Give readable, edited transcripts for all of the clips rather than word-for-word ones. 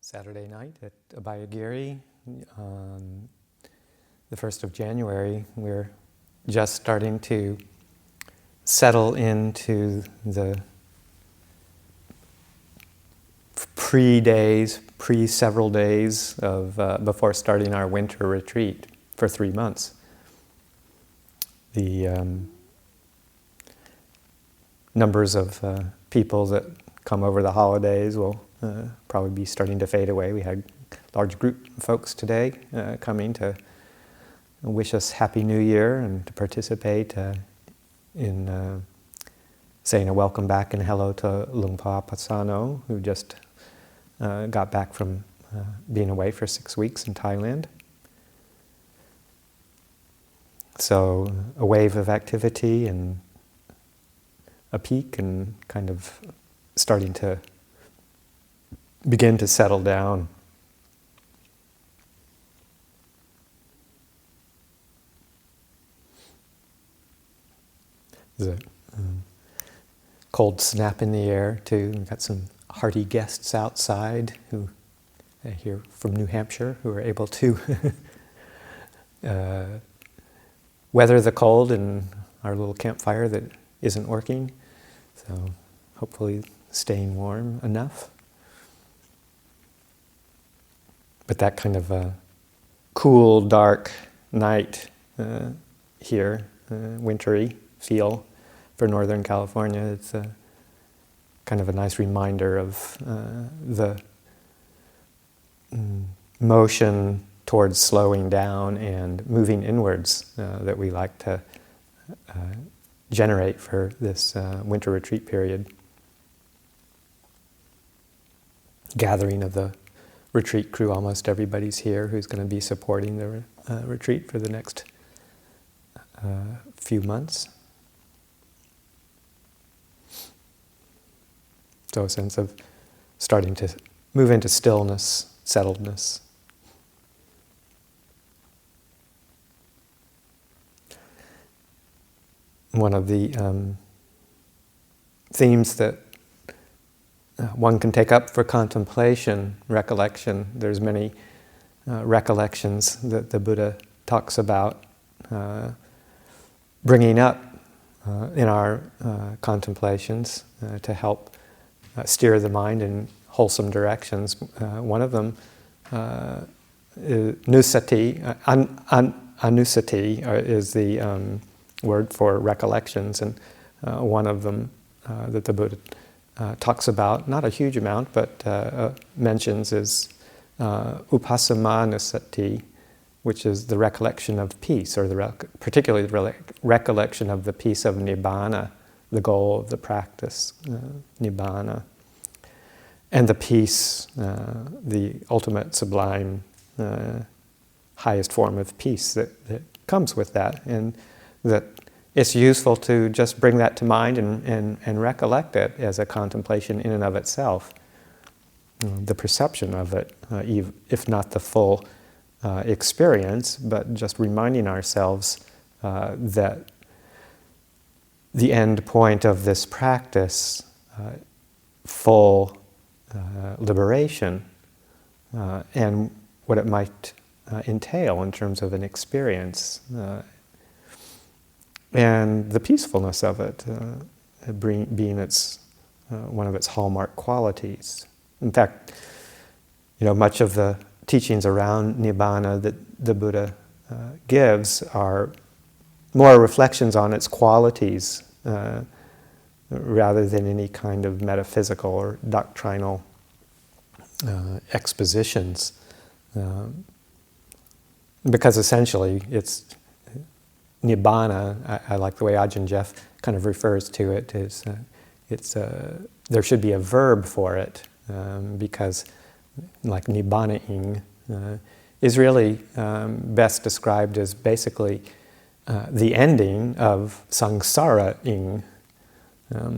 Saturday night at Abhayagiri on the 1st of January. We're just starting to settle into the several days of before starting our winter retreat for 3 months. The numbers of people that come over the holidays will probably be starting to fade away. We had a large group of folks today coming to wish us Happy New Year and to participate in saying a welcome back and hello to Lungpa Pasano, who just got back from being away for 6 weeks in Thailand. So a wave of activity and a peak and kind of starting to begin to settle down. There's a cold snap in the air too. We've got some hearty guests outside who are here from New Hampshire who are able to weather the cold in our little campfire that isn't working. So hopefully staying warm enough. But that kind of cool, dark night here, wintry feel for Northern California, it's kind of a nice reminder of the motion towards slowing down and moving inwards that we like to generate for this winter retreat period. Gathering of the retreat crew, almost everybody's here who's going to be supporting the retreat for the next few months. So a sense of starting to move into stillness, settledness. One of the themes that one can take up for contemplation, recollection. There's many recollections that the Buddha talks about bringing up in our contemplations to help steer the mind in wholesome directions. One of them is nusati. Anusati is the word for recollections, and one of them that the Buddha talks about, not a huge amount, but mentions is upasamanusati, which is the recollection of peace, or particularly the recollection of the peace of nibbana, the goal of the practice, nibbana, and the peace, the ultimate sublime, highest form of peace that comes with that, and that it's useful to just bring that to mind and recollect it as a contemplation in and of itself. The perception of it, if not the full experience, but just reminding ourselves that the end point of this practice, full liberation, and what it might entail in terms of an experience, and the peacefulness of it being its one of its hallmark qualities. In fact, much of the teachings around Nibbana that the Buddha gives are more reflections on its qualities rather than any kind of metaphysical or doctrinal expositions, because essentially it's Nibbana. I like the way Ajahn Jeff kind of refers to it. There should be a verb for it, because like Nibbana-ing is really best described as basically the ending of samsara-ing.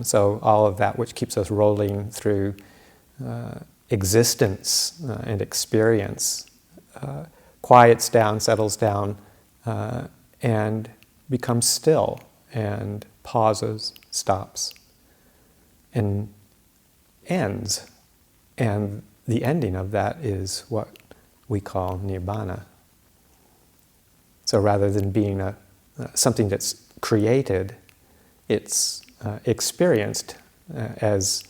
So all of that which keeps us rolling through existence and experience quiets down, settles down, and becomes still and pauses, stops, and ends. And the ending of that is what we call nibbana. So rather than being something that's created, it's experienced as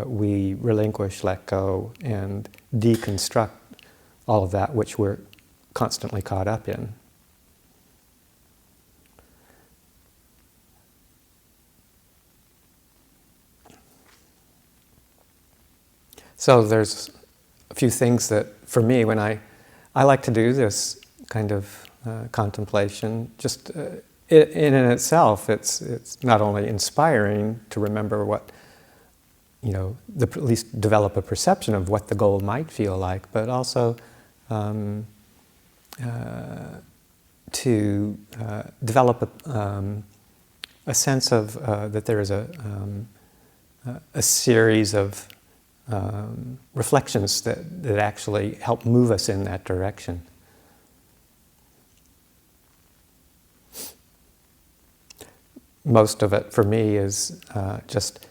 we relinquish, let go, and deconstruct all of that which we're constantly caught up in. So there's a few things that, for me, when I like to do this kind of contemplation, just in and itself, it's not only inspiring to remember what, at least develop a perception of what the goal might feel like, but also to develop a sense of that there is a series of reflections that actually help move us in that direction. Most of it for me is just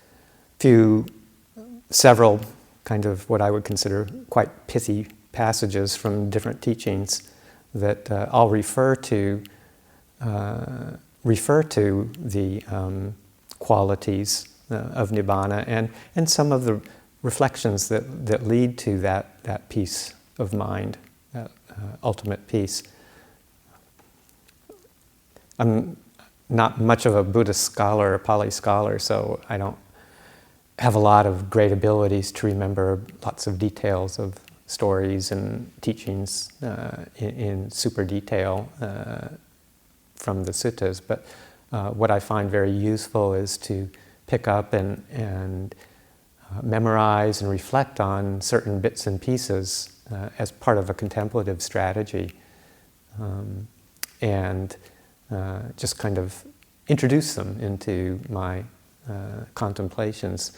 several kind of what I would consider quite pithy passages from different teachings that all refer to the qualities of nibbana and some of the reflections that lead to that peace of mind, that ultimate peace. I'm not much of a Buddhist scholar or Pali scholar, so I don't have a lot of great abilities to remember lots of details of stories and teachings in super detail from the suttas. But what I find very useful is to pick up and memorize and reflect on certain bits and pieces as part of a contemplative strategy, and just kind of introduce them into my contemplations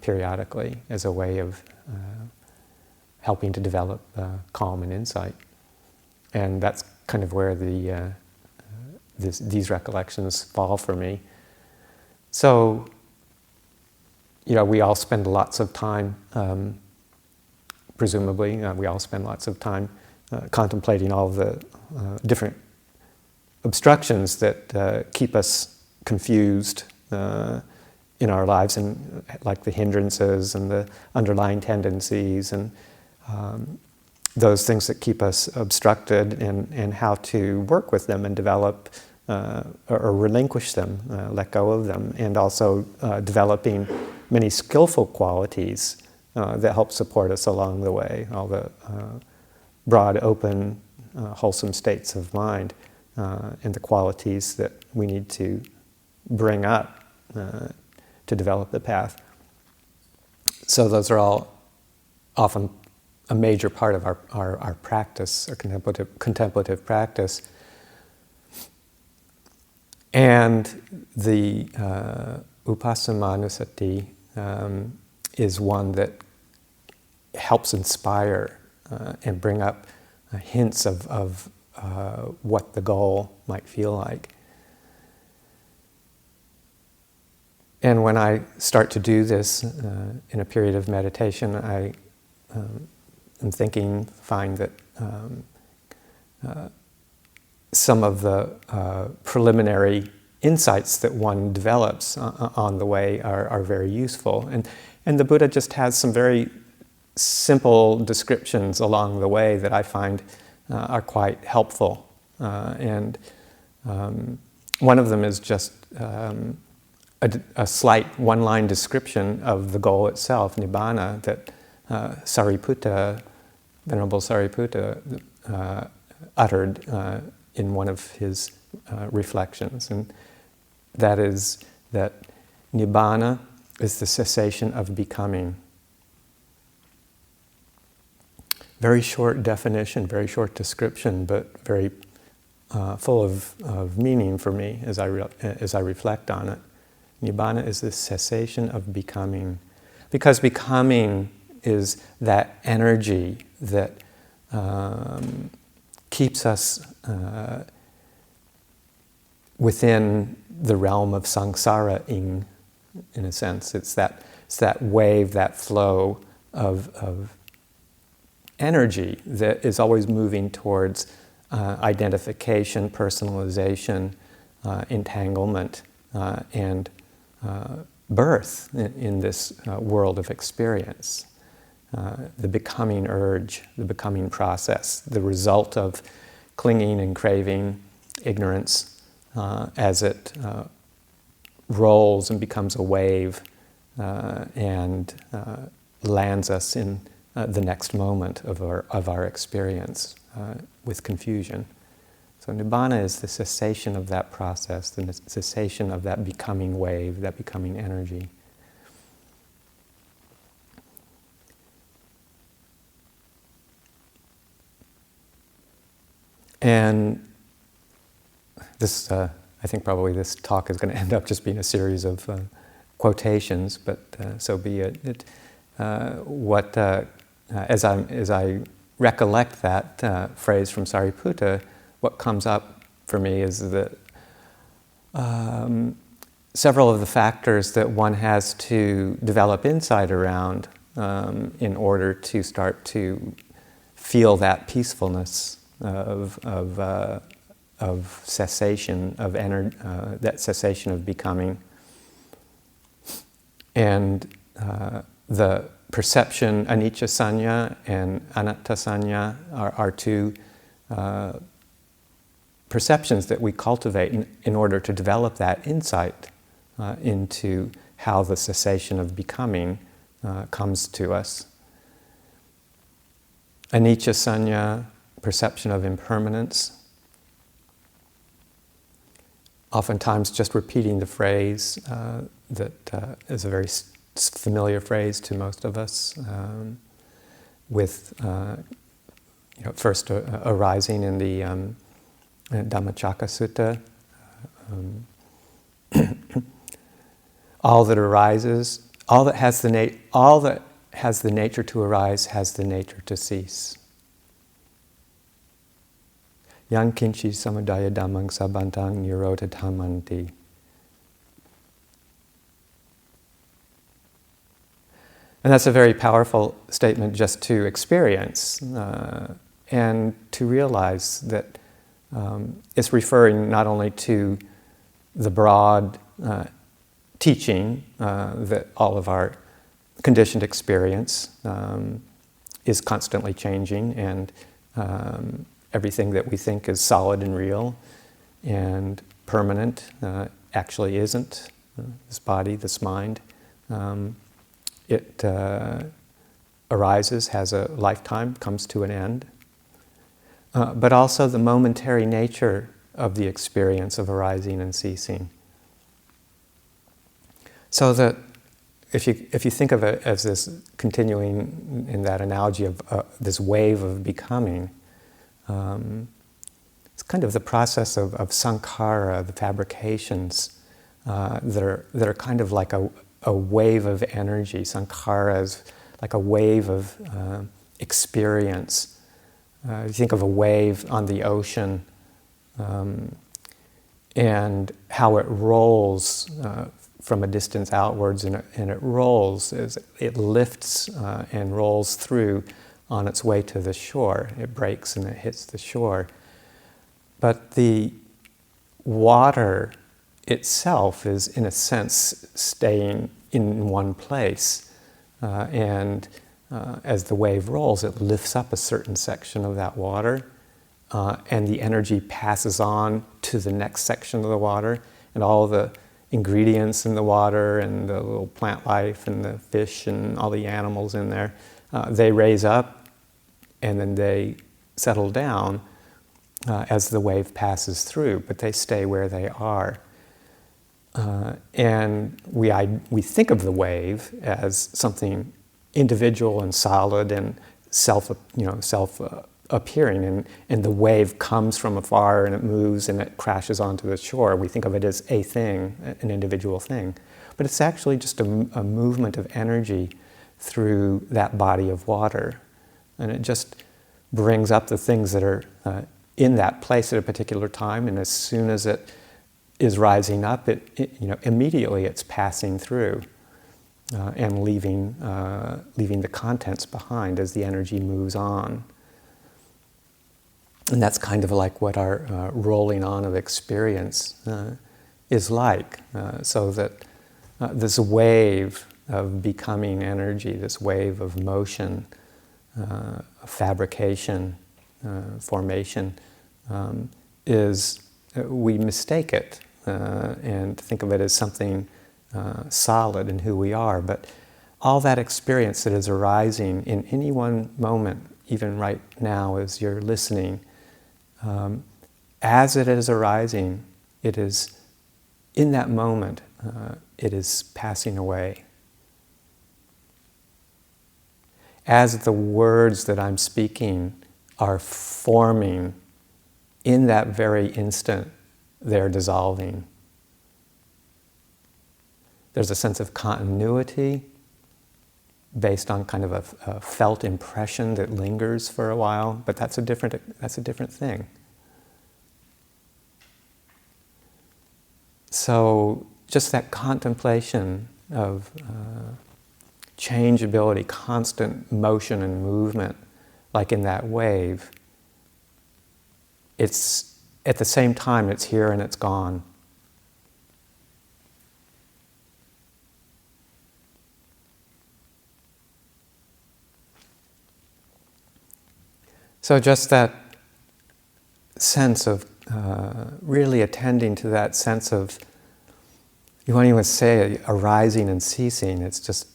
periodically as a way of helping to develop calm and insight. And that's kind of where these recollections fall for me. So, we all spend lots of time, presumably, we all spend lots of time contemplating all the different obstructions that keep us confused in our lives, and like the hindrances and the underlying tendencies and those things that keep us obstructed, and how to work with them and develop or relinquish them, let go of them, and also developing many skillful qualities that help support us along the way, all the broad, open, wholesome states of mind, and the qualities that we need to bring up to develop the path. So those are all often a major part of our practice, our contemplative practice. And the Upassamanusati is one that helps inspire and bring up hints of what the goal might feel like. And when I start to do this in a period of meditation, I find that some of the preliminary insights that one develops on the way are very useful. And the Buddha just has some very simple descriptions along the way that I find are quite helpful. And one of them is just a slight one-line description of the goal itself, nibbana, that Venerable Sariputta uttered in one of his reflections. And that is that nibbana is the cessation of becoming. Very short definition, very short description, but very full of meaning for me as I reflect on it. Nibbana is the cessation of becoming. Because becoming is that energy that keeps us within the realm of samsara in a sense. It's that wave, that flow of energy that is always moving towards identification, personalization, entanglement, and birth in this world of experience. The becoming urge, the becoming process, the result of clinging and craving, ignorance, as it rolls and becomes a wave and lands us in the next moment of our experience with confusion. So Nibbana is the cessation of that process, the cessation of that becoming wave, that becoming energy. And this, I think probably this talk is going to end up just being a series of quotations, but so be it. As I recollect that phrase from Sariputta, what comes up for me is that several of the factors that one has to develop insight around in order to start to feel that peacefulness of cessation of energy, that cessation of becoming, and the perception, anicca sanya and anatta sanya, are two perceptions that we cultivate in order to develop that insight into how the cessation of becoming comes to us. Anicca sanya, perception of impermanence. Oftentimes just repeating the phrase that is a very familiar phrase to most of us, with first arising in the Dhammacakka Sutta. All that arises, all that has the nature to arise has the nature to cease. Yang kinchi samudaya dhammang sabbantang nirodha dhammanti. And that's a very powerful statement just to experience and to realize that it's referring not only to the broad teaching that all of our conditioned experience is constantly changing, and everything that we think is solid and real and permanent actually isn't. This body, this mind, it arises, has a lifetime, comes to an end. But also the momentary nature of the experience of arising and ceasing. So that if you think of it as this continuing in that analogy of this wave of becoming, it's kind of the process of sankhara, the fabrications that are kind of like a wave of energy. Sankhara is like a wave of experience. You think of a wave on the ocean and how it rolls from a distance outwards, and it rolls as it lifts and rolls through on its way to the shore. It breaks and it hits the shore. But the water itself is, in a sense, staying in one place. As the wave rolls, it lifts up a certain section of that water, and the energy passes on to the next section of the water, and all the ingredients in the water and the little plant life and the fish and all the animals in there, they raise up and then they settle down as the wave passes through, but they stay where they are. And we think of the wave as something individual and solid and self-appearing, and the wave comes from afar and it moves and it crashes onto the shore. We think of it as a thing, an individual thing. But it's actually just a movement of energy through that body of water. And it just brings up the things that are in that place at a particular time, and as soon as it is rising up, it immediately it's passing through. and leaving the contents behind as the energy moves on. And that's kind of like what our rolling on of experience is like, so that this wave of becoming energy, this wave of motion, fabrication, formation, we mistake it and think of it as something solid in who we are. But all that experience that is arising in any one moment, even right now as you're listening, as it is arising, it is, in that moment, it is passing away. As the words that I'm speaking are forming, in that very instant, they're dissolving. There's a sense of continuity based on kind of a felt impression that lingers for a while, but that's a different thing. So just that contemplation of changeability, constant motion and movement, like in that wave, it's at the same time it's here and it's gone. So just that sense of really attending to that sense of, you won't even say arising and ceasing, it's just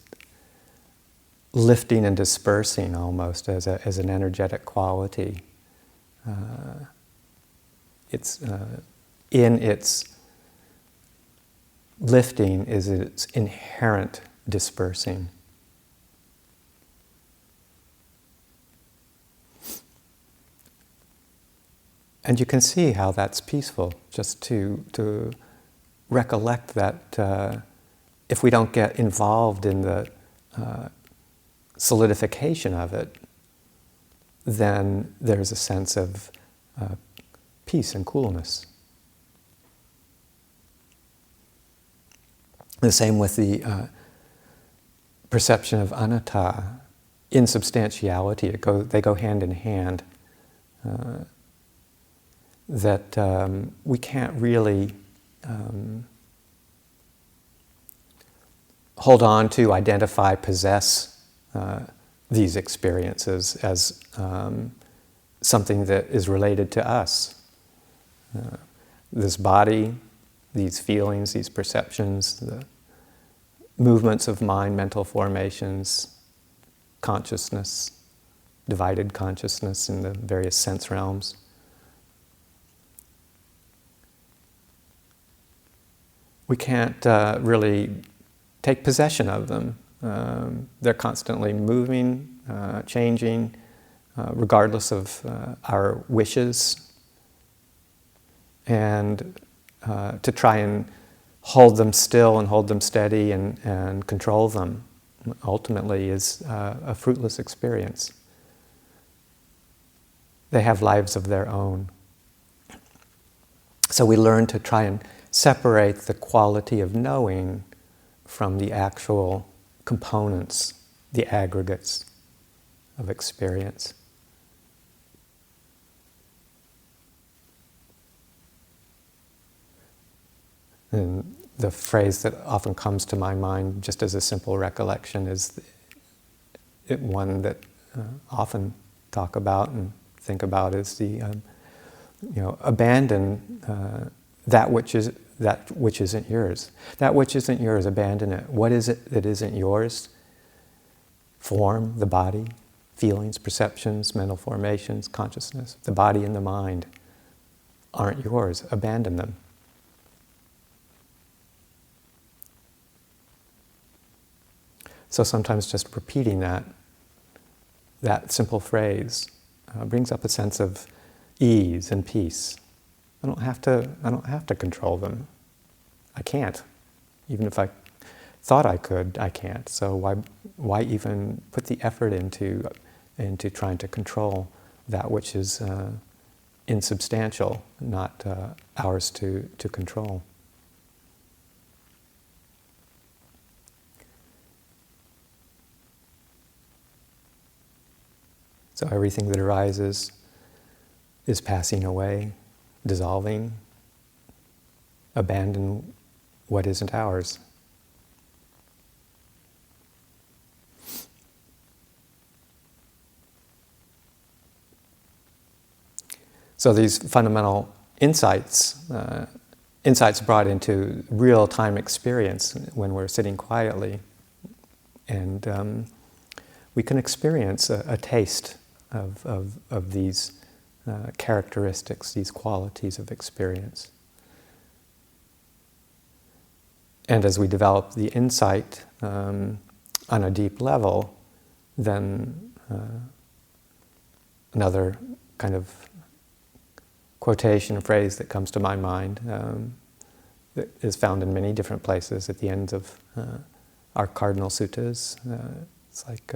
lifting and dispersing almost as an energetic quality. It's in its lifting is its inherent dispersing. And you can see how that's peaceful, just to recollect that if we don't get involved in the solidification of it, then there's a sense of peace and coolness. The same with the perception of anatta, insubstantiality. They go hand in hand. That we can't really hold on to, identify, possess these experiences as something that is related to us. This body, these feelings, these perceptions, the movements of mind, mental formations, consciousness, divided consciousness in the various sense realms. We can't really take possession of them. They're constantly moving, changing, regardless of our wishes. And to try and hold them still and hold them steady and control them ultimately is a fruitless experience. They have lives of their own. So we learn to try and separate the quality of knowing from the actual components, the aggregates of experience. And the phrase that often comes to my mind, just as a simple recollection, is one that often talk about and think about is the abandon that which isn't yours. That which isn't yours, abandon it. What is it that isn't yours? Form, the body, feelings, perceptions, mental formations, consciousness. The body and the mind aren't yours. Abandon them. So sometimes just repeating that simple phrase brings up a sense of ease and peace. I don't have to control them. I can't. Even if I thought I could, I can't. So why even put the effort into trying to control that which is insubstantial, not ours to control? So everything that arises is passing away, dissolving, abandon what isn't ours. So these fundamental insights brought into real-time experience when we're sitting quietly, and we can experience a taste of these characteristics, these qualities of experience. And as we develop the insight on a deep level, then another kind of quotation, phrase that comes to my mind that is found in many different places at the ends of our cardinal suttas. It's like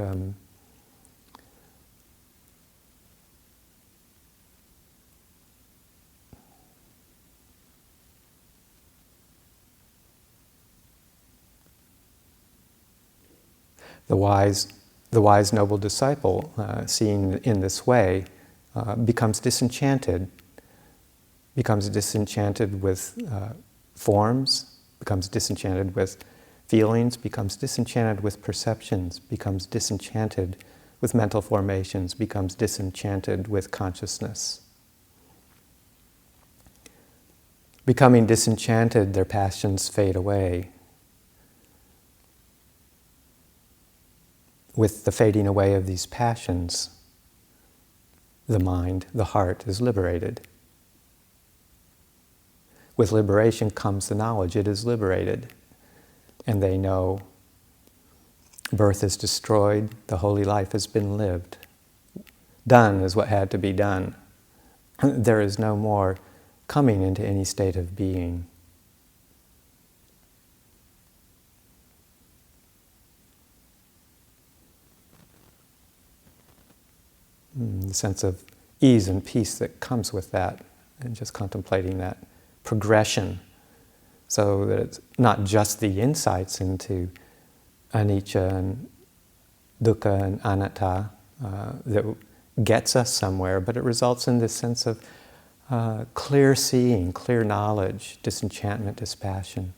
the wise noble disciple, seen in this way, becomes disenchanted with forms, becomes disenchanted with feelings, becomes disenchanted with perceptions, becomes disenchanted with mental formations, becomes disenchanted with consciousness. Becoming disenchanted, their passions fade away. With the fading away of these passions, the mind, the heart is liberated. With liberation comes the knowledge it is liberated. And they know birth is destroyed, the holy life has been lived. Done is what had to be done. There is no more coming into any state of being. The sense of ease and peace that comes with that, and just contemplating that progression, so that it's not just the insights into anicca and dukkha and anatta that gets us somewhere, but it results in this sense of clear seeing, clear knowledge, disenchantment, dispassion,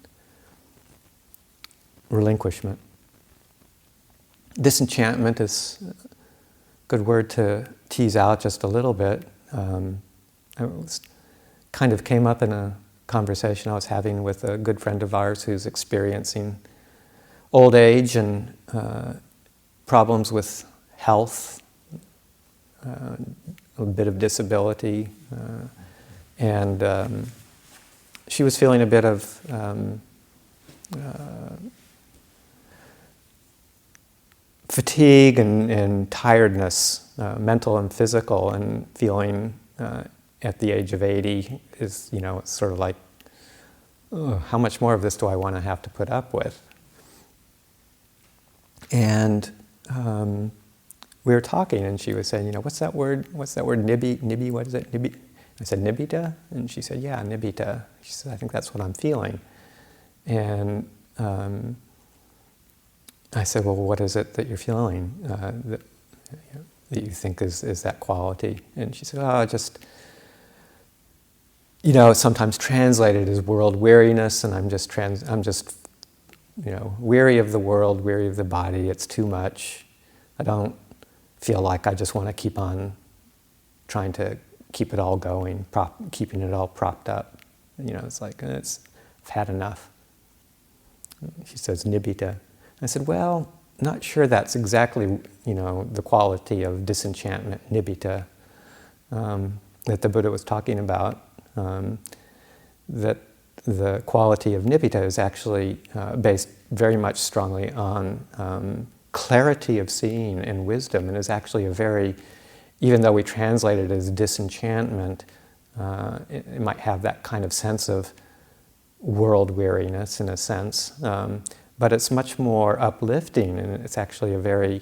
relinquishment. Disenchantment is a good word to tease out just a little bit. It kind of came up in a conversation I was having with a good friend of ours who's experiencing old age and problems with health, a bit of disability, and she was feeling a bit of fatigue and tiredness, mental and physical, and feeling at the age of 80 is, it's sort of like, how much more of this do I want to have to put up with? And we were talking, and she was saying, what's that word? Nibbi, what is it? Nibbi? I said, nibbita? And she said, yeah, nibbita. She said, I think that's what I'm feeling. And I said, well, what is it that you're feeling that you think is that quality? And she said, just, sometimes translated as world weariness, and I'm just weary of the world, weary of the body. It's too much. I don't feel like I just want to keep on trying to keep it all going, keeping it all propped up. It's like, I've had enough. She says, nibbita. I said, well, not sure that's exactly, the quality of disenchantment, nibbita, that the Buddha was talking about. That the quality of nibbita is actually based very much strongly on clarity of seeing and wisdom, and is actually a very, even though we translate it as disenchantment, it might have that kind of sense of world weariness in a sense. But it's much more uplifting, and it's actually a very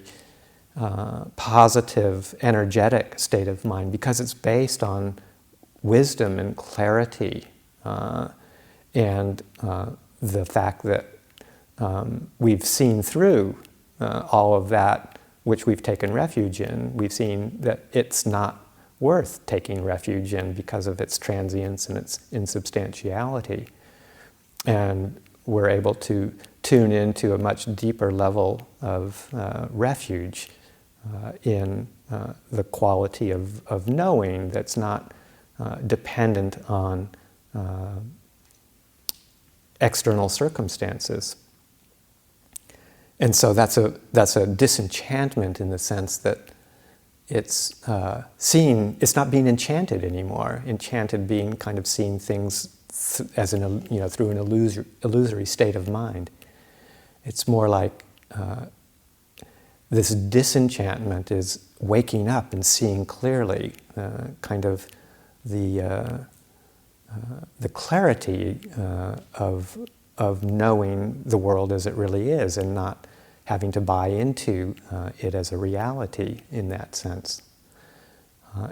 positive, energetic state of mind, because it's based on wisdom and clarity, and the fact that we've seen through all of that which we've taken refuge in, we've seen that it's not worth taking refuge in because of its transience and its insubstantiality. And we're able to tune into a much deeper level of refuge in the quality of knowing that's not dependent on external circumstances. And so that's a disenchantment in the sense that it's not being enchanted anymore. Enchanted being kind of seeing things as through an illusory state of mind. It's more like this disenchantment is waking up and seeing clearly, kind of the clarity of knowing the world as it really is, and not having to buy into it as a reality in that sense.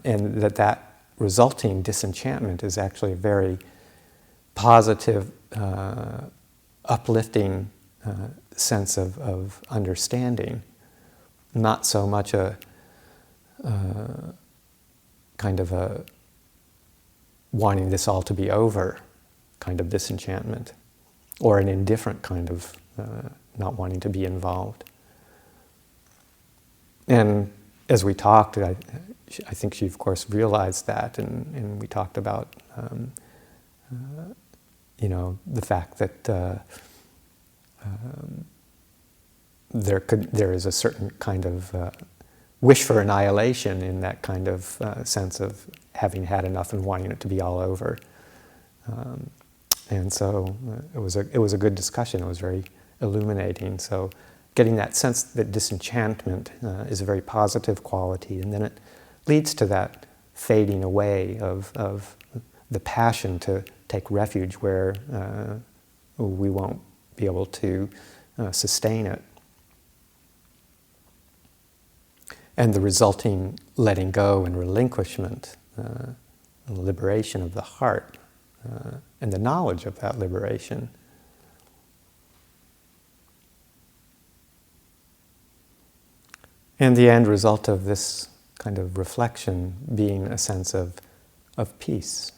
And that resulting disenchantment is actually a very positive, uplifting sense of understanding, not so much a kind of a wanting this all to be over kind of disenchantment, or an indifferent kind of not wanting to be involved. And as we talked, I think she of course realized that, and we talked about the fact that there is a certain kind of wish for annihilation in that kind of sense of having had enough and wanting it to be all over. And so it was a good discussion. It was very illuminating. So getting that sense that disenchantment is a very positive quality, and then it leads to that fading away of the passion to take refuge where we won't be able to sustain it. And the resulting letting go and relinquishment, and liberation of the heart, and the knowledge of that liberation. And the end result of this kind of reflection being a sense of peace.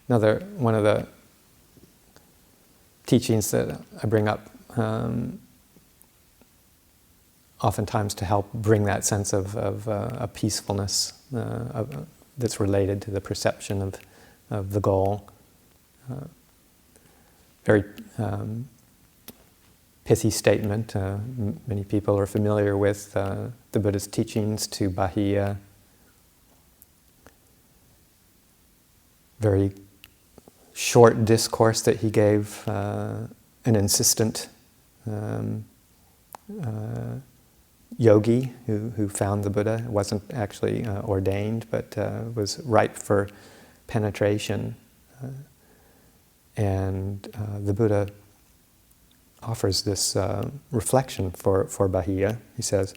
One of the teachings that I bring up oftentimes to help bring that sense of a peacefulness that's related to the perception of the goal. Very pithy statement. Many people are familiar with the Buddha's teachings to Bahiya. Very short discourse that he gave an insistent yogi who found the Buddha. Wasn't actually ordained, but was ripe for penetration. And the Buddha offers this reflection for Bahiya. He says,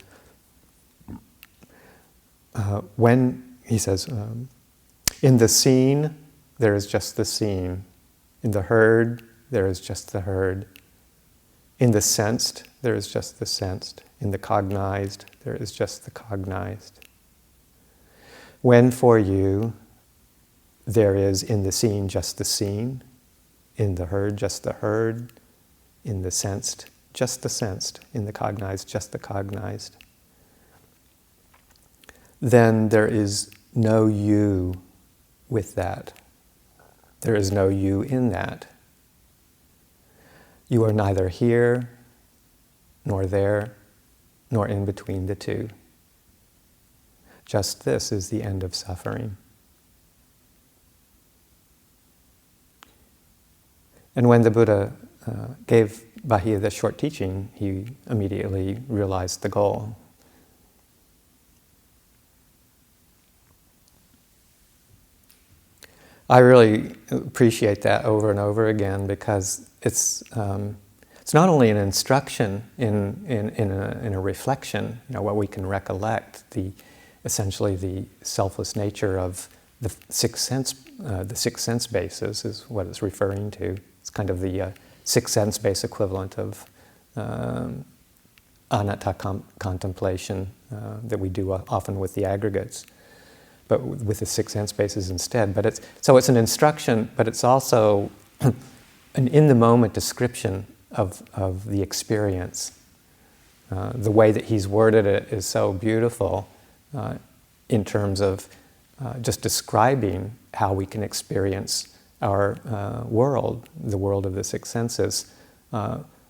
in the seen, there is just the seen. In the heard, there is just the heard. In the sensed, there is just the sensed. In the cognized, there is just the cognized. When for you, there is in the seen just the seen, in the heard just the heard, in the sensed just the sensed, in the cognized just the cognized, then there is no you with that. There is no you in that. You are neither here, nor there, nor in between the two. Just this is the end of suffering. And when the Buddha gave Bahiya this short teaching, he immediately realized the goal. I really appreciate that over and over again, because it's not only an instruction in a reflection, where we can recollect essentially the selfless nature of the six sense bases is what it's referring to. It's kind of the six sense base equivalent of anatta contemplation that we do often with the aggregates, but with the six sense bases instead. But it's an instruction, but it's also an in-the-moment description of the experience. The way that he's worded it is so beautiful in terms of just describing how we can experience our world, the world of the six senses,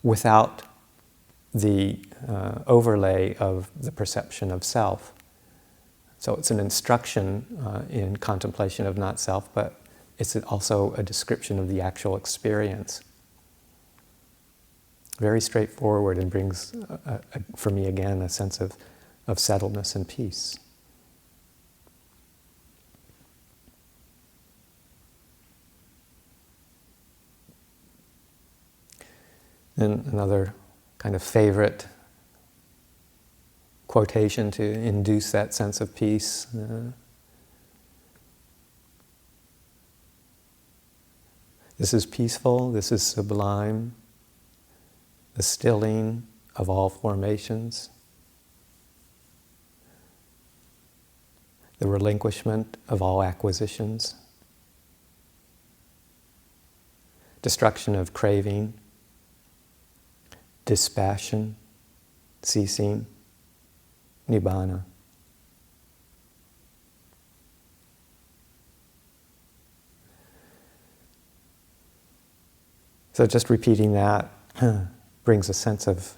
without the overlay of the perception of self. So it's an instruction in contemplation of not self, but it's also a description of the actual experience. Very straightforward, and brings, for me again, a sense of settledness and peace. And another kind of favorite quotation to induce that sense of peace. This is peaceful, this is sublime, the stilling of all formations, the relinquishment of all acquisitions, destruction of craving, dispassion, ceasing, nibbana. So just repeating that brings a sense of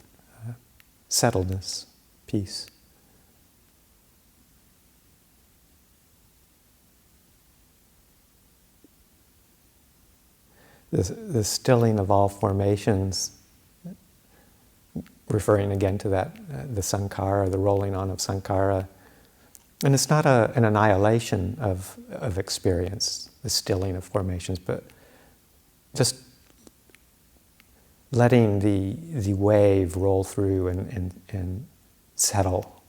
settledness, peace. The stilling of all formations, referring again to that, the sankhara, the rolling on of sankhara. And it's not an annihilation of experience, the stilling of formations, but just letting the wave roll through and settle.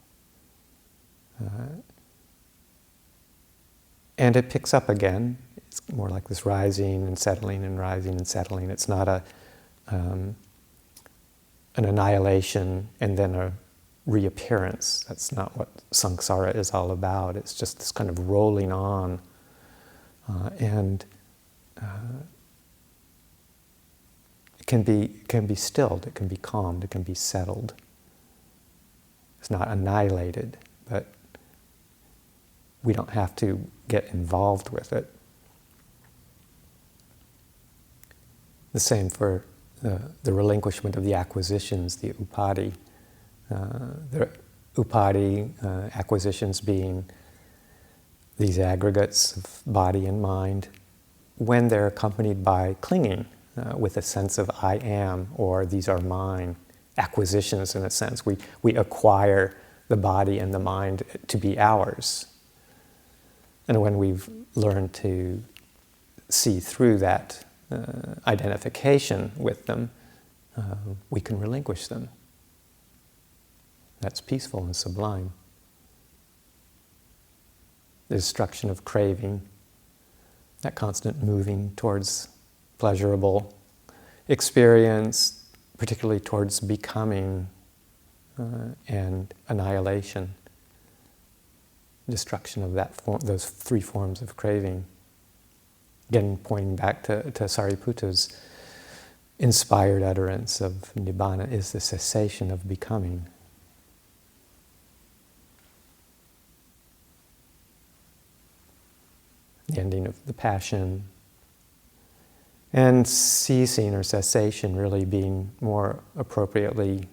And it picks up again. It's more like this rising and settling and rising and settling. It's not an annihilation and then a reappearance. That's not what samsara is all about. It's just this kind of rolling on and it can be stilled, it can be calmed, it can be settled. It's not annihilated, but we don't have to get involved with it. The same for the relinquishment of the acquisitions, the upadhi. The upadhi, acquisitions being these aggregates of body and mind, when they're accompanied by clinging with a sense of I am, or these are mine, acquisitions in a sense. We acquire the body and the mind to be ours. And when we've learned to see through that identification with them, we can relinquish them. That's peaceful and sublime. The destruction of craving, that constant moving towards pleasurable experience, particularly towards becoming and annihilation. Destruction of that those three forms of craving. Again, pointing back to Sariputta's inspired utterance of Nibbana is the cessation of becoming. The ending of the passion. And ceasing or cessation really being more appropriately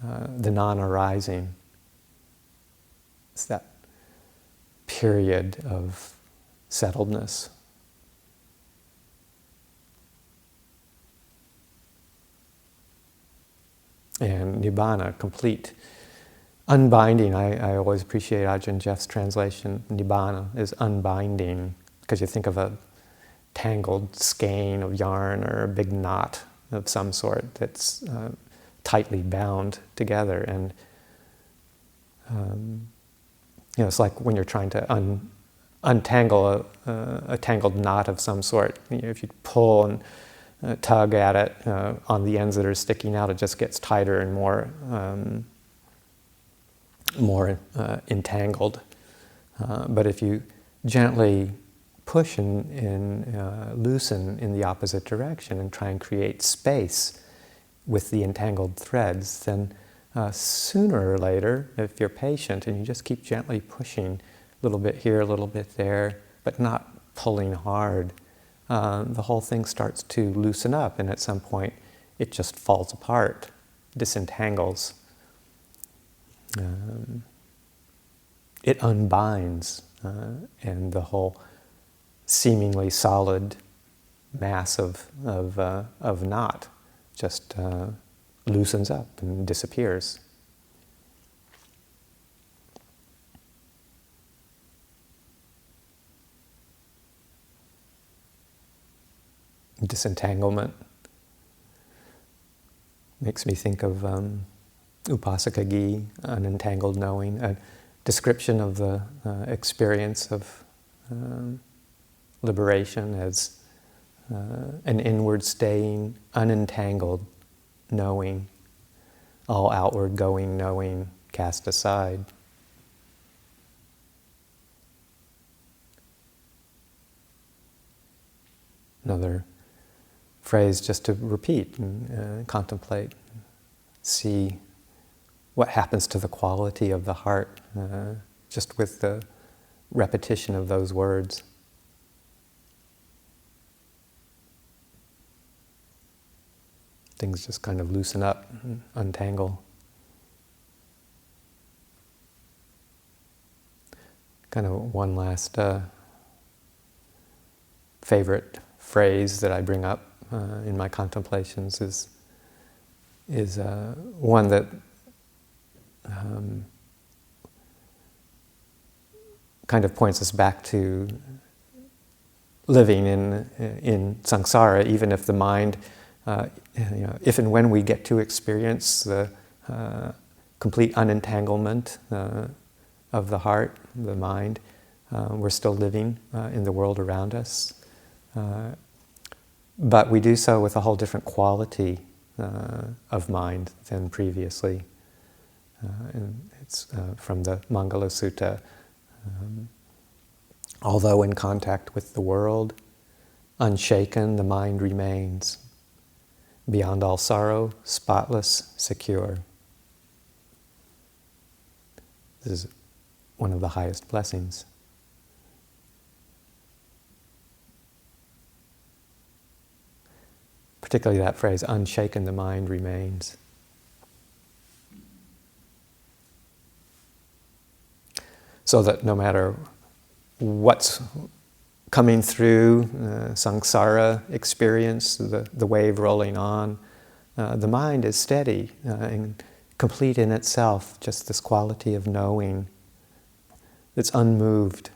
the non-arising. It's that period of settledness. And Nibbana, complete unbinding. I always appreciate Ajahn Jeff's translation. Nibbana is unbinding, because you think of a tangled skein of yarn or a big knot of some sort that's tightly bound together. And it's like when you're trying to untangle a tangled knot of some sort. If you pull and tug at it on the ends that are sticking out, it just gets tighter and more entangled. But if you gently push and loosen in the opposite direction and try and create space with the entangled threads, then sooner or later, if you're patient and you just keep gently pushing a little bit here, a little bit there, but not pulling hard, the whole thing starts to loosen up, and at some point it just falls apart, disentangles. It unbinds, and the whole seemingly solid mass of knot just loosens up and disappears. Disentanglement makes me think of Upasakagi, unentangled knowing, a description of the experience of liberation as an inward staying, unentangled knowing, all outward going knowing cast aside. Another phrase just to repeat and contemplate, see what happens to the quality of the heart just with the repetition of those words. Things just kind of loosen up, untangle. Kind of one last favorite phrase that I bring up in my contemplations is one that kind of points us back to living in samsara, even if the mind, if and when we get to experience the complete unentanglement of the heart, the mind, we're still living in the world around us. But we do so with a whole different quality of mind than previously. And it's from the Mangala Sutta. Although in contact with the world, unshaken the mind remains, beyond all sorrow, spotless, secure. This is one of the highest blessings. Particularly that phrase, unshaken the mind remains. So that no matter what's coming through, samsara experience, the wave rolling on, the mind is steady and complete in itself, just this quality of knowing that's unmoved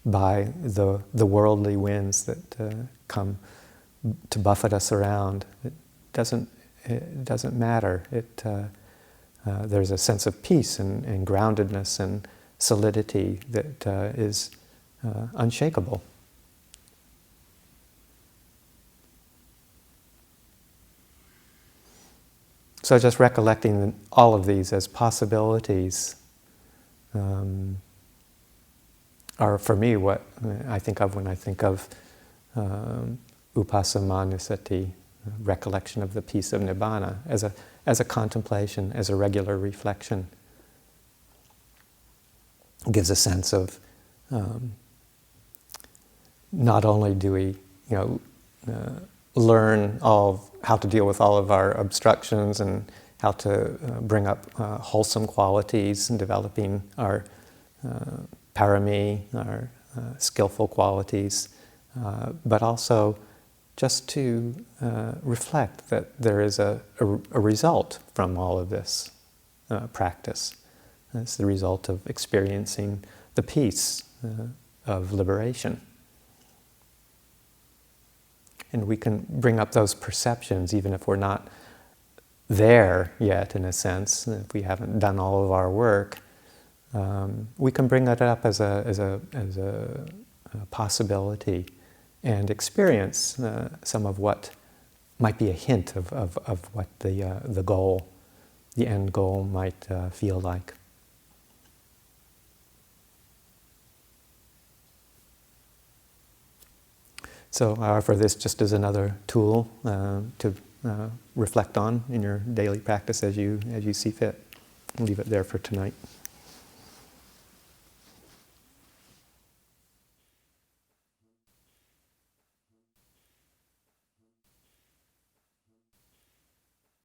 by the worldly winds that come to buffet us around. It doesn't matter. There's a sense of peace and groundedness and solidity that is unshakable. So just recollecting all of these as possibilities are for me what I think of when I think of upasamanusati, recollection of the peace of nibbana, as a contemplation, as a regular reflection. It gives a sense of not only do we, learn how to deal with all of our obstructions and how to bring up wholesome qualities and developing our parami, our skillful qualities, but also just to reflect that there is a result from all of this practice. It's the result of experiencing the peace of liberation. And we can bring up those perceptions even if we're not there yet, in a sense, if we haven't done all of our work. we can bring that up as a possibility and experience some of what might be a hint of what the goal, the end goal might feel like. So I offer this just as another tool to reflect on in your daily practice as you see fit. I'll leave it there for tonight.